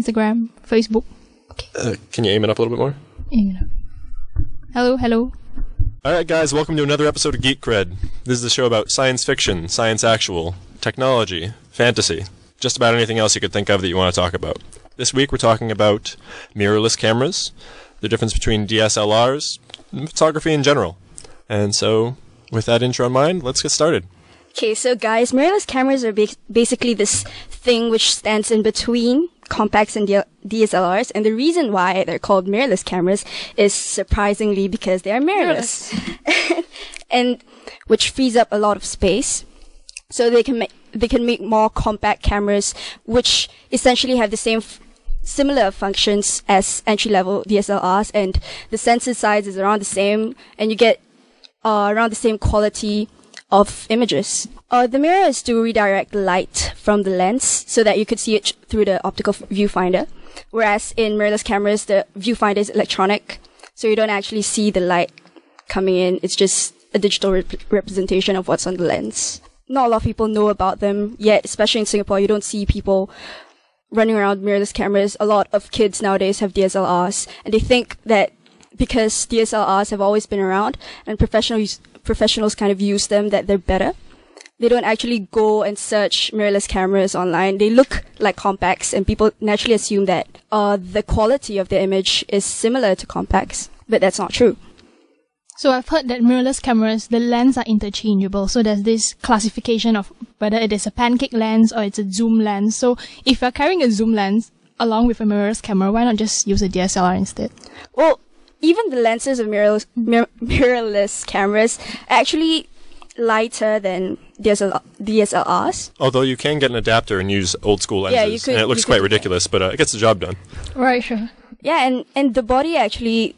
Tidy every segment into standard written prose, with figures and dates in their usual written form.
Instagram, Facebook. Okay. Can you aim it up a little bit more? Aim it up. Hello. Alright guys, welcome to another episode of Geek Cred. This is the show about science fiction, science actual, technology, fantasy, just about anything else you could think of that you want to talk about. This week we're talking about mirrorless cameras, the difference between DSLRs, and photography in general. And so, with that intro in mind, let's get started. Okay, so guys, mirrorless cameras are basically this thing which stands in between compacts and DSLRs, and the reason why they're called mirrorless cameras is surprisingly because they are mirrorless, and which frees up a lot of space, so they can make more compact cameras, which essentially have the same similar functions as entry-level DSLRs, and the sensor size is around the same, and you get around the same quality of images. The mirror is to redirect light from the lens so that you could see it through the optical viewfinder. Whereas in mirrorless cameras, the viewfinder is electronic, so you don't actually see the light coming in. It's just a digital representation of what's on the lens. Not a lot of people know about them yet, especially in Singapore. You don't see people running around mirrorless cameras. A lot of kids nowadays have DSLRs, and they think that because DSLRs have always been around and professionals kind of use them, that they're better. They don't actually go and search mirrorless cameras online. They look like compacts, and people naturally assume that the quality of the image is similar to compacts, but that's not true. So I've heard that mirrorless cameras, the lens are interchangeable. So there's this classification of whether it is a pancake lens or it's a zoom lens. So if you're carrying a zoom lens along with a mirrorless camera, why not just use a DSLR instead? Well, even the lenses of mirrorless cameras are actually lighter than DSLRs. Although you can get an adapter and use old school lenses, yeah, you could, and it looks quite ridiculous, but it gets the job done. Right, sure. Yeah, and the body actually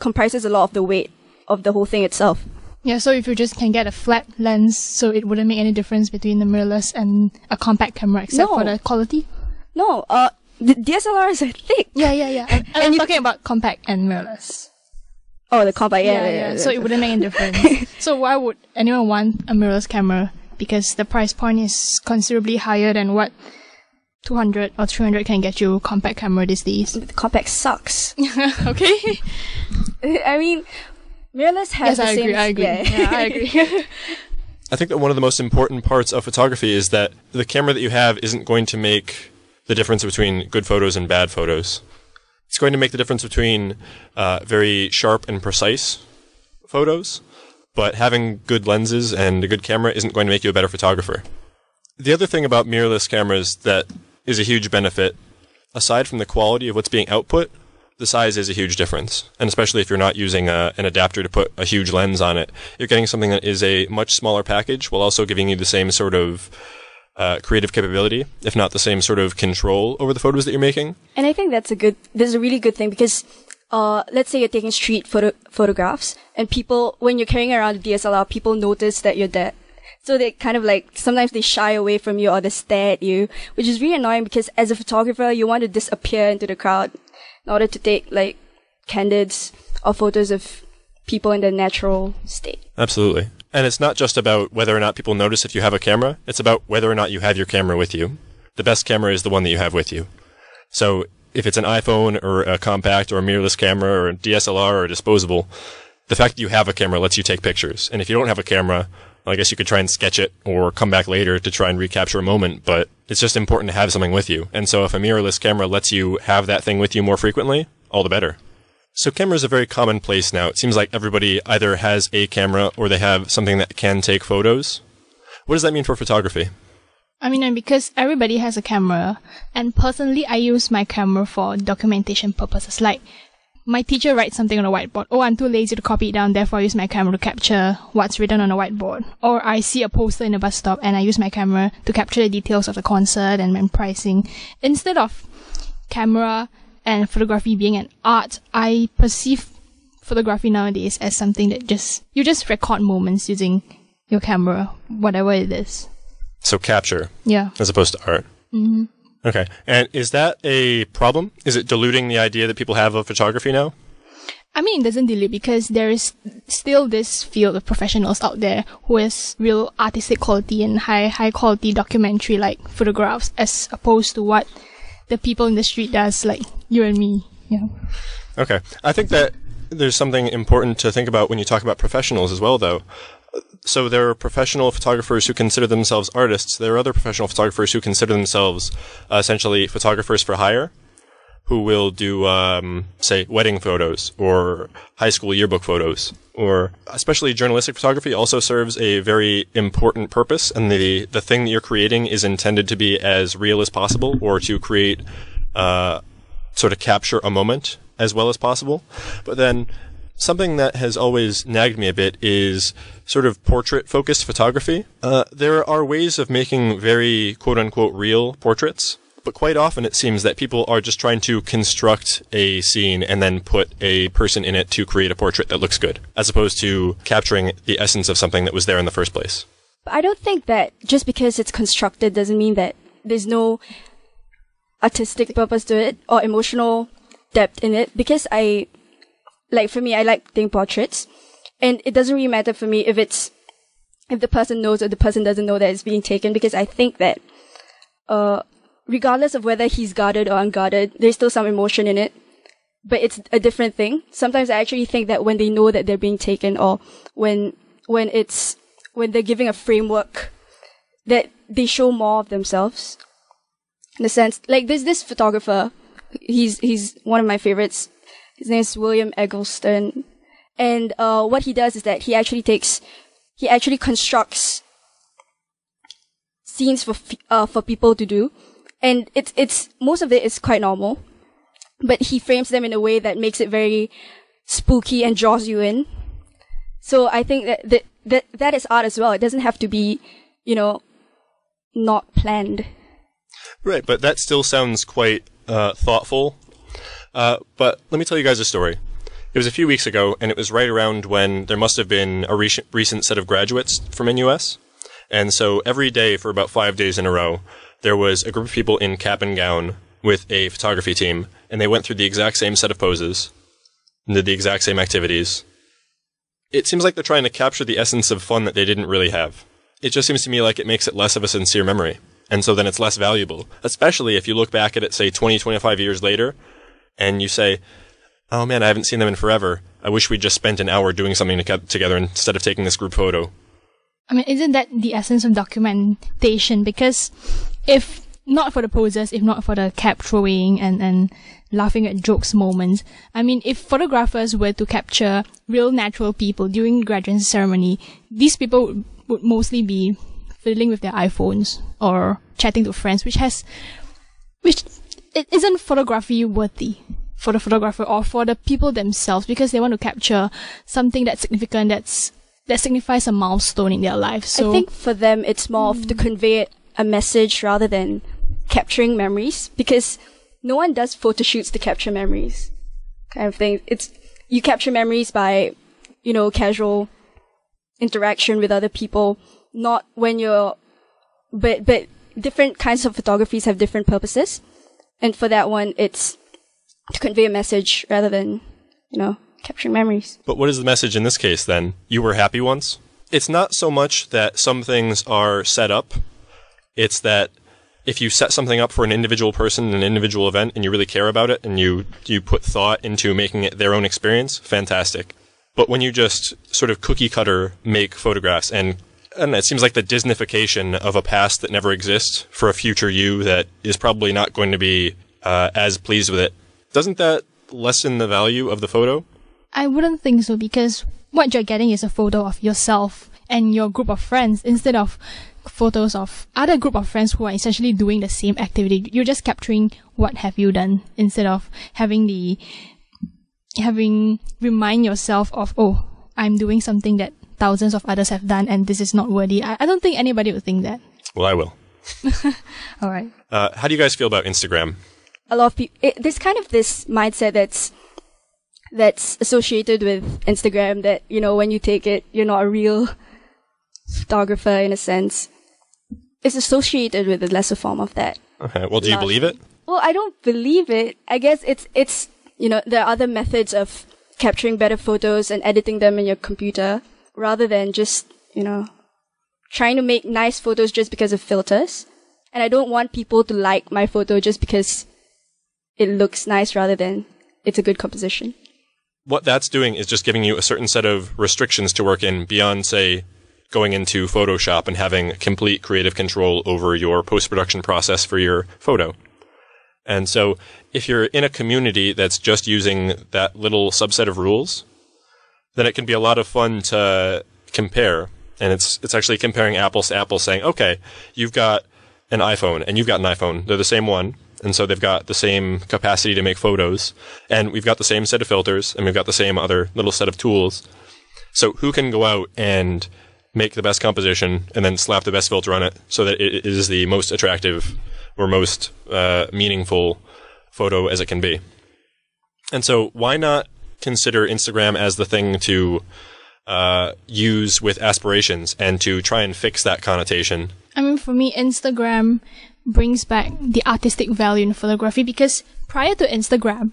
comprises a lot of the weight of the whole thing itself. Yeah, so if you just can get a flat lens, so it wouldn't make any difference between the mirrorless and a compact camera except for the quality? No, the DSLRs are thick. Yeah. I'm talking about compact and mirrorless. Oh, the compact, yeah. So it wouldn't make any difference. So why would anyone want a mirrorless camera? Because the price point is considerably higher than what 200 or 300 can get you a compact camera these days. The compact sucks. Okay. I mean, mirrorless has the same... I agree. Yeah, I agree. I think that one of the most important parts of photography is that the camera that you have isn't going to make the difference between good photos and bad photos. It's going to make the difference between very sharp and precise photos, but having good lenses and a good camera isn't going to make you a better photographer. The other thing about mirrorless cameras that is a huge benefit, aside from the quality of what's being output, the size is a huge difference. And especially if you're not using an adapter to put a huge lens on it, you're getting something that is a much smaller package while also giving you the same sort of creative capability, if not the same sort of control over the photos that you're making. And I think that's a really good thing because, let's say you're taking street photographs, and people, when you're carrying around a DSLR, people notice that you're there. So they kind of sometimes they shy away from you or they stare at you, which is really annoying because as a photographer, you want to disappear into the crowd in order to take, candids or photos of people in their natural state. Absolutely. And it's not just about whether or not people notice if you have a camera. It's about whether or not you have your camera with you. The best camera is the one that you have with you. So if it's an iPhone or a compact or a mirrorless camera or a DSLR or a disposable, the fact that you have a camera lets you take pictures. And if you don't have a camera, well, I guess you could try and sketch it or come back later to try and recapture a moment, but it's just important to have something with you. And so if a mirrorless camera lets you have that thing with you more frequently, all the better. So cameras are very commonplace now. It seems like everybody either has a camera or they have something that can take photos. What does that mean for photography? I mean, because everybody has a camera, and personally, I use my camera for documentation purposes. Like, my teacher writes something on a whiteboard. Oh, I'm too lazy to copy it down, therefore I use my camera to capture what's written on a whiteboard. Or I see a poster in a bus stop, and I use my camera to capture the details of the concert and pricing. Instead of camera and photography being an art, I perceive photography nowadays as something that you just record moments using your camera, whatever it is. So capture. Yeah. As opposed to art. Mm-hmm. Okay. And is that a problem? Is it diluting the idea that people have of photography now? I mean, it doesn't dilute because there is still this field of professionals out there who has real artistic quality and high quality documentary like photographs, as opposed to what the people in the street does, like you and me. Yeah. Okay. I think that there's something important to think about when you talk about professionals as well, though. So there are professional photographers who consider themselves artists. There are other professional photographers who consider themselves essentially photographers for hire, who will do, say, wedding photos or high school yearbook photos. Or especially journalistic photography also serves a very important purpose, and the thing that you're creating is intended to be as real as possible, or to create sort of capture a moment as well as possible. But then something that has always nagged me a bit is sort of portrait-focused photography. There are ways of making very quote-unquote real portraits, but quite often it seems that people are just trying to construct a scene and then put a person in it to create a portrait that looks good, as opposed to capturing the essence of something that was there in the first place. I don't think that just because it's constructed doesn't mean that there's no artistic purpose to it or emotional depth in it, because for me, I like taking portraits, and it doesn't really matter for me if the person knows or the person doesn't know that it's being taken, because I think that regardless of whether he's guarded or unguarded, there's still some emotion in it, but it's a different thing. Sometimes I actually think that when they know that they're being taken, or when they're giving a framework, that they show more of themselves. In a sense, like there's this photographer, he's one of my favorites. His name is William Eggleston, and what he does is that he actually constructs scenes for people to do, and it's most of it is quite normal, but he frames them in a way that makes it very spooky and draws you in. So I think that is art as well. It doesn't have to be, not planned. Right, but that still sounds quite thoughtful. But let me tell you guys a story. It was a few weeks ago, and it was right around when there must have been a recent set of graduates from NUS. And so every day for about 5 days in a row, there was a group of people in cap and gown with a photography team, and they went through the exact same set of poses and did the exact same activities. It seems like they're trying to capture the essence of fun that they didn't really have. It just seems to me like it makes it less of a sincere memory. And so then it's less valuable, especially if you look back at it, say, 20, 25 years later, and you say, oh man, I haven't seen them in forever. I wish we'd just spent an hour doing something together instead of taking this group photo. I mean, isn't that the essence of documentation? Because if not for the poses, if not for the cap throwing and laughing at jokes moments, I mean, if photographers were to capture real natural people during graduation ceremony, these people would mostly be fiddling with their iPhones or chatting to friends, which it isn't photography worthy for the photographer or for the people themselves, because they want to capture something that's significant, that signifies a milestone in their life. So I think for them it's more of to convey a message rather than capturing memories, because no one does photo shoots to capture memories, kind of thing. You capture memories by, casual interaction with other people, not when but different kinds of photographies have different purposes. And for that one, it's to convey a message rather than, capturing memories. But what is the message in this case then? You were happy once? It's not so much that some things are set up. It's that if you set something up for an individual person, an individual event, and you really care about it, and you put thought into making it their own experience, fantastic. But when you just sort of cookie cutter make photographs, and it seems like the Disneyfication of a past that never exists for a future you that is probably not going to be as pleased with it, doesn't that lessen the value of the photo? I wouldn't think so, because what you're getting is a photo of yourself and your group of friends instead of photos of other group of friends who are essentially doing the same activity. You're just capturing what have you done instead of remind yourself of, oh, I'm doing something that thousands of others have done and this is not worthy. I don't think anybody would think that. Well, I will. All right. How do you guys feel about Instagram? A lot of people, there's kind of this mindset that's associated with Instagram that, when you take it, you're not a real photographer in a sense. It's associated with a lesser form of that. Okay. Well, do you believe it? Well, I don't believe it. I guess it's there are other methods of capturing better photos and editing them in your computer rather than just, trying to make nice photos just because of filters. And I don't want people to like my photo just because it looks nice rather than it's a good composition. What that's doing is just giving you a certain set of restrictions to work in beyond, say, going into Photoshop and having complete creative control over your post-production process for your photo. And so if you're in a community that's just using that little subset of rules, then it can be a lot of fun to compare. And it's actually comparing apples to apples, saying, okay, you've got an iPhone and you've got an iPhone. They're the same one. And so they've got the same capacity to make photos. And we've got the same set of filters and we've got the same other little set of tools. So who can go out and make the best composition and then slap the best filter on it so that it is the most attractive or most meaningful photo as it can be? And so why not consider Instagram as the thing to use with aspirations and to try and fix that connotation? I mean, for me, Instagram brings back the artistic value in photography, because prior to Instagram,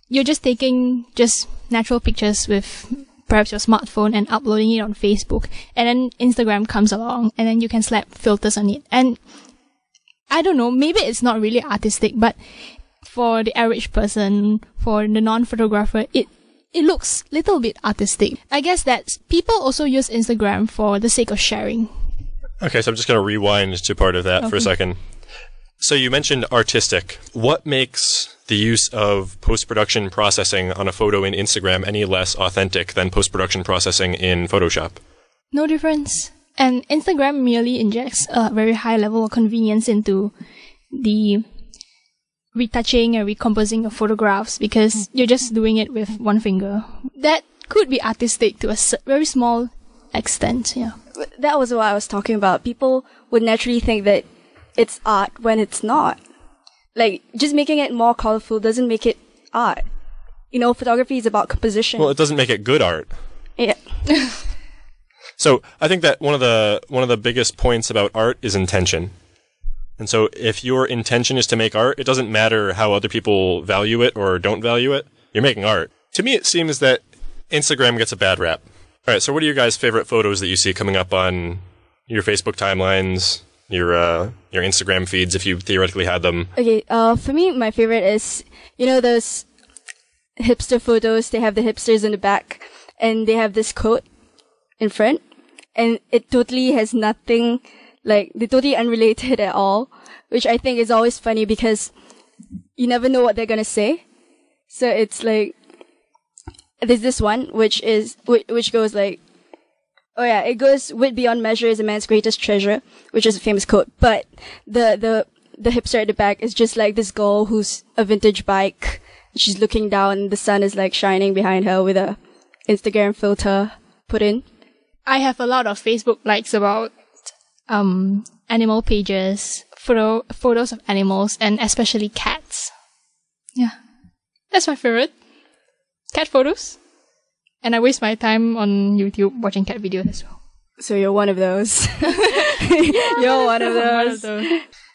you're just taking just natural pictures with perhaps your smartphone and uploading it on Facebook, and then Instagram comes along and then you can slap filters on it. And I don't know, maybe it's not really artistic, but for the average person, for the non-photographer, it looks a little bit artistic. I guess that people also use Instagram for the sake of sharing. Okay, so I'm just going to rewind to part of that for a second. So you mentioned artistic. What makes the use of post-production processing on a photo in Instagram any less authentic than post-production processing in Photoshop? No difference. And Instagram merely injects a very high level of convenience into the retouching and recomposing of photographs, because you're just doing it with one finger. That could be artistic to a very small extent, yeah. That was what I was talking about. People would naturally think that it's art when it's not. Like, just making it more colorful doesn't make it art. You know, photography is about composition. Well, it doesn't make it good art. Yeah. So I think that one of the biggest points about art is intention. And so if your intention is to make art, it doesn't matter how other people value it or don't value it. You're making art. To me, it seems that Instagram gets a bad rap. All right, so what are your guys' favorite photos that you see coming up on your Facebook timelines, your Instagram feeds, if you theoretically had them? Okay, for me, my favorite is, you know, those hipster photos. They have the hipsters in the back, and they have this quote in front, and it totally has nothing, like, they're totally unrelated at all, which I think is always funny because you never know what they're gonna say. So it's like, there's this one which goes like, oh yeah, it goes, "Wit beyond measure is a man's greatest treasure," which is a famous quote. But the hipster at the back is just like this girl who's a vintage bike. She's looking down, the sun is like shining behind her with a Instagram filter put in. I have a lot of Facebook likes about animal pages, photos of animals, and especially cats. Yeah, that's my favorite. Cat photos. And I waste my time on YouTube watching cat videos as well. So you're one of those. You're one of those.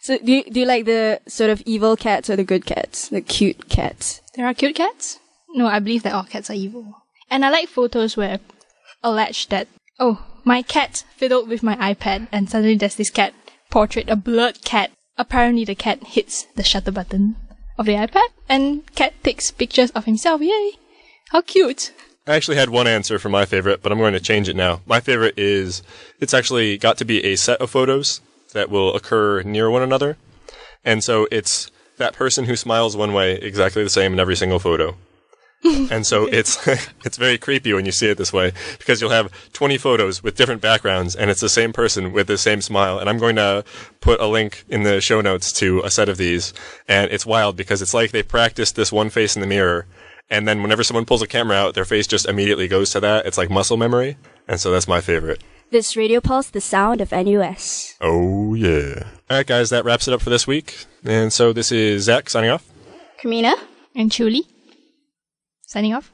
So do you like the sort of evil cats or the good cats? The cute cats? There are cute cats? No, I believe that all cats are evil. And I like photos where allege that, oh, my cat fiddled with my iPad and suddenly there's this cat portrait, a blurred cat. Apparently the cat hits the shutter button of the iPad and cat takes pictures of himself. Yay! How cute! I actually had one answer for my favorite, but I'm going to change it now. My favorite is, it's actually got to be a set of photos that will occur near one another. And so it's that person who smiles one way exactly the same in every single photo. And so it's very creepy when you see it this way, because you'll have 20 photos with different backgrounds and it's the same person with the same smile. And I'm going to put a link in the show notes to a set of these. And it's wild because it's like they practiced this one face in the mirror. And then whenever someone pulls a camera out, their face just immediately goes to that. It's like muscle memory. And so that's my favorite. This RadioPulze, the sound of NUS. Oh, yeah. All right, guys, that wraps it up for this week. And so this is Zach signing off. Kamina. And Chuli. Signing off.